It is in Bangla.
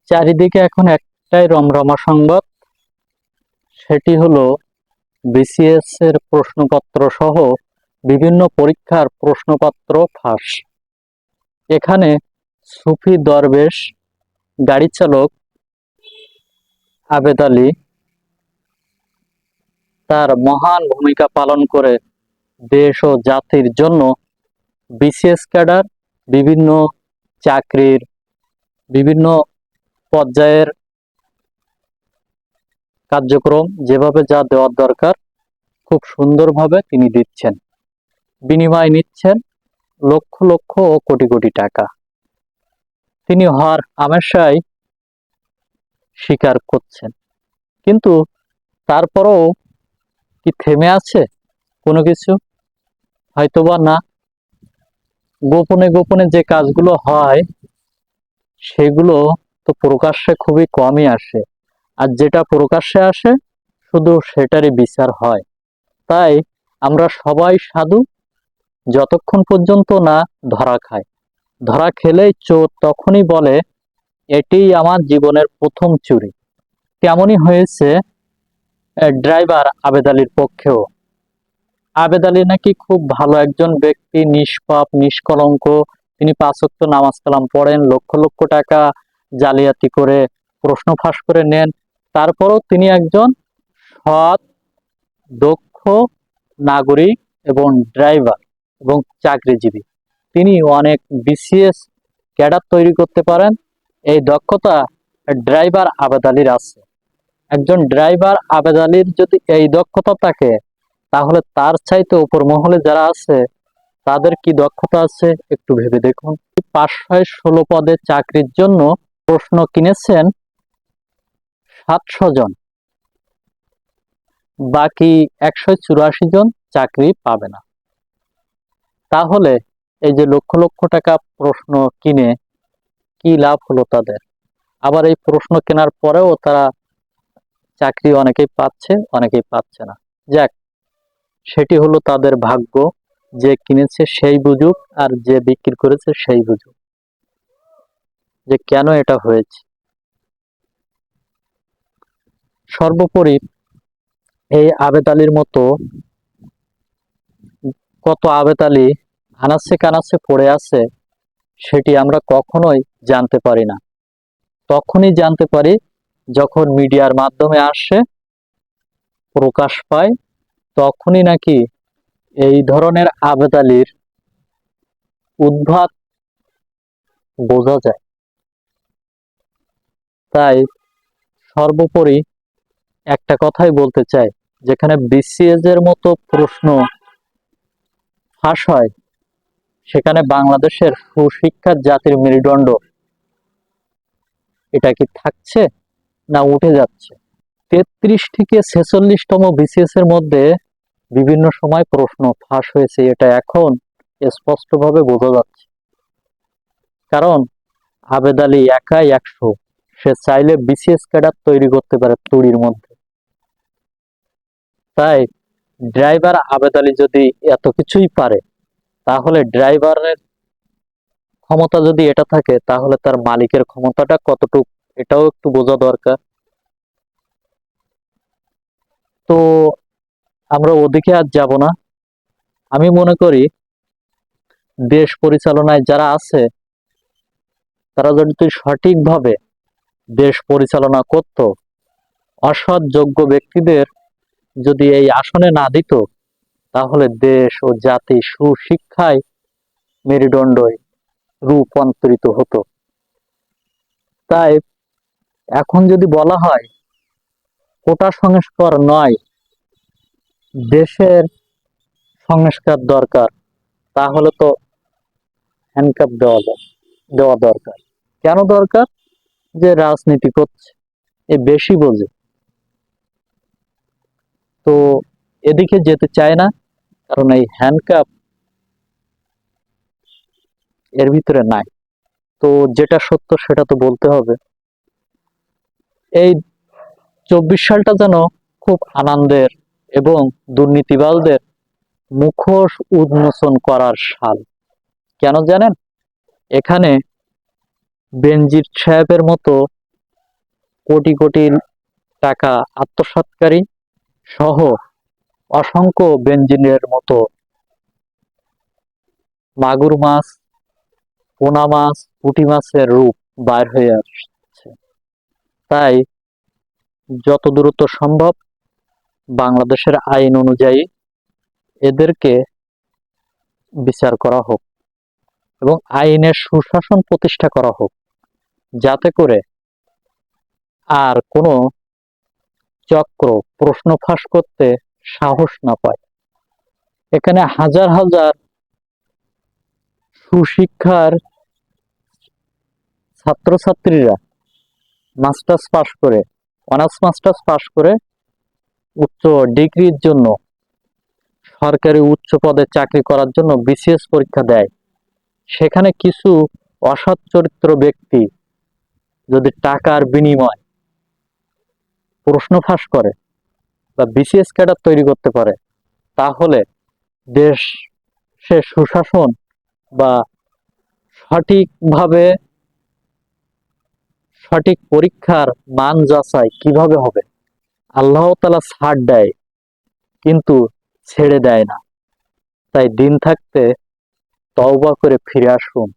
চারিদিকে এখন একটাই রমরমা সংবাদ, সেটি হলো বিসিএস এর প্রশ্নপত্র সহ বিভিন্ন পরীক্ষার প্রশ্নপত্র ফাঁস। এখানে সুফি দরবেশ গাড়ি চালক আবেদ আলী তার মহান ভূমিকা পালন করে দেশ ও জাতির জন্য বিসিএস ক্যাডার বিভিন্ন চাকরির বিভিন্ন পর্যায়ের কার্যক্রম যেভাবে যা দেওয়ার দরকার খুব সুন্দরভাবে তিনি দিচ্ছেন। বিনিময় নিচ্ছেন লক্ষ লক্ষ ও কোটি কোটি টাকা। তিনি হর হামেশাই স্বীকার করছেন, কিন্তু তারপরও কি থেমে আছে কোনো কিছু? হয়তোবা না। গোপনে গোপনে যে কাজগুলো হয় সেগুলো তো প্রকাশ্যে খুবই কমই আসে, আর যেটা প্রকাশ্যে আসে শুধু সেটারই বিচার হয়। তাই আমরা সবাই সাধু যতক্ষণ পর্যন্ত না ধরা খায়। ধরা খেলেই চোর তখনই বলে এটিই আমার জীবনের প্রথম চুরি। তেমনই হয়েছে ড্রাইভার আবেদ আলীর পক্ষেও। আবেদ আলী নাকি খুব ভালো একজন ব্যক্তি, নিষ্পাপ নিষ্কলঙ্ক। তিনি 5 ওয়াক্ত নামাজ কালাম পড়েন, লক্ষ লক্ষ টাকা জালিয়াতি করে প্রশ্ন ফাঁস করে নেন। তারপরও তিনি একজন সৎ, দক্ষ নাগরিক এবং ড্রাইভার এবং চাকরিজীবী। তিনি অনেক বিসিএস ক্যাডার তৈরি করতে পারেন। এই দক্ষতা ড্রাইভার আবেদ আলীর আছে। একজন ড্রাইভার আবেদ আলীর যদি এই দক্ষতা থাকে, তাহলে তার চাইতে উপর মহলে যারা আছে তাদের কি দক্ষতা আছে একটু ভেবে দেখুন। 516 পদে চাকরির জন্য প্রশ্ন কিনেছেন 700 জন, বাকি 184 জন চাকরি পাবে না। তাহলে এই যে লক্ষ লক্ষ টাকা প্রশ্ন কিনে কি লাভ হলো তাদের? আবার এই প্রশ্ন কেনার পরেও তারা চাকরি অনেকেই পাচ্ছে, অনেকেই পাচ্ছে না। যাক, সেটি হলো তাদের ভাগ্য। যে কিনেছে সেই বুঝুক, আর যে বিক্রি করেছে সেই বুঝুক যে কেন এটা হয়েছে। সর্বোপরি এই আবেদ আলীর মতো কত আবেদ আলী আনাচে কানাচে পড়ে আছে, সেটি আমরা কখনোই জানতে পারি না। তখনই জানতে পারি যখন মিডিয়ার মাধ্যমে আসে, প্রকাশ পায়, তখনই নাকি এই ধরনের আবেদ আলীর উদ্ভট বোঝা যায়। তাই সর্বোপরি একটা কথাই বলতে চাই, যেখানে বিসিএস এর মতো প্রশ্ন ফাঁস হয়, সেখানে বাংলাদেশের সুশিক্ষার জাতির মেরুদণ্ড এটা কি থাকছে না উঠে যাচ্ছে? 33 থেকে 46তম বিসিএস এর মধ্যে বিভিন্ন সময় প্রশ্ন ফাঁস হয়েছে, এটা এখন স্পষ্টভাবে বোঝা যাচ্ছে। কারণ আবেদ আলী একাই 100, সে চাইলে বিসিএস ক্যাডার তৈরি করতে পারে তুড়ির মধ্যে। তাই ড্রাইভার আবেদ আলী যদি এত কিছুই পারে, তাহলে ড্রাইভারের ক্ষমতা যদি এটা থাকে, তাহলে তার মালিকের ক্ষমতাটা কতটুকু এটাও একটু বোঝা দরকার। তো আমরা ওদিকে আর যাব না। আমি মনে করি দেশ পরিচালনায় যারা আছে তারা যদি সঠিকভাবে দেশ পরিচালনা করত, অসৎ যোগ্য ব্যক্তিদের যদি এই আসনে না দিত, তাহলে দেশ ও জাতি সুশিক্ষায় মেরুদণ্ডে রূপান্তরিত হতো। তাই এখন যদি বলা হয় কোটা সংস্কার নয়, দেশের সংস্কার দরকার, তাহলে তো হ্যান্ডকাপ দেওয়া দরকার। কেন দরকার? যে রাজনীতি করছে, এ বেশি বোঝে, তো এদিকে যেতে চায় না, কারণ এই হ্যান্ডকাপ এর ভিতরে নাই। তো যেটা সত্য সেটা তো বলতে হবে। এই 24 সালটা যেন খুব আনন্দের এবং দুর্নীতিবাজদের মুখোশ উন্মোচন করার সাল। কেন জানেন? এখানে বেনজির সাহেবের মতো কোটি কোটি টাকা আত্মসাৎকারী সহ অসংখ্য বেনজিনের মতো মাগুর মাছ, পোনা মাছ, পুঁটি মাছের রূপ বাইর হয়ে আসছে। তাই যত দ্রুত সম্ভব বাংলাদেশের আইন অনুযায়ী এদেরকে বিচার করা হোক এবং আইনের সুশাসন প্রতিষ্ঠা করা হোক, যাতে করে আর কোনো চক্র প্রশ্ন ফাঁস করতে সাহস না পায়। এখানে হাজার হাজার সুশিক্ষার ছাত্রছাত্রীরা মাস্টার্স পাশ করে, অনার্স মাস্টার্স পাশ করে উচ্চ ডিগ্রির জন্য সরকারি উচ্চ পদে চাকরি করার জন্য বিসিএস পরীক্ষা দেয়। সেখানে কিছু অসৎ চরিত্র ব্যক্তি যদি টাকার বিনিময় প্রশ্ন ফাঁস করে বা বিসিএস ক্যাডার তৈরি করতে পারে, তাহলে দেশে সুশাসন বা সঠিকভাবে সঠিক পরীক্ষার মান যাচাই কিভাবে হবে? আল্লাহ তাআলা ছাড় দেয় কিন্তু ছেড়ে দেয় না। তাই দিন থাকতে তওবা করে ফিরে আসুন।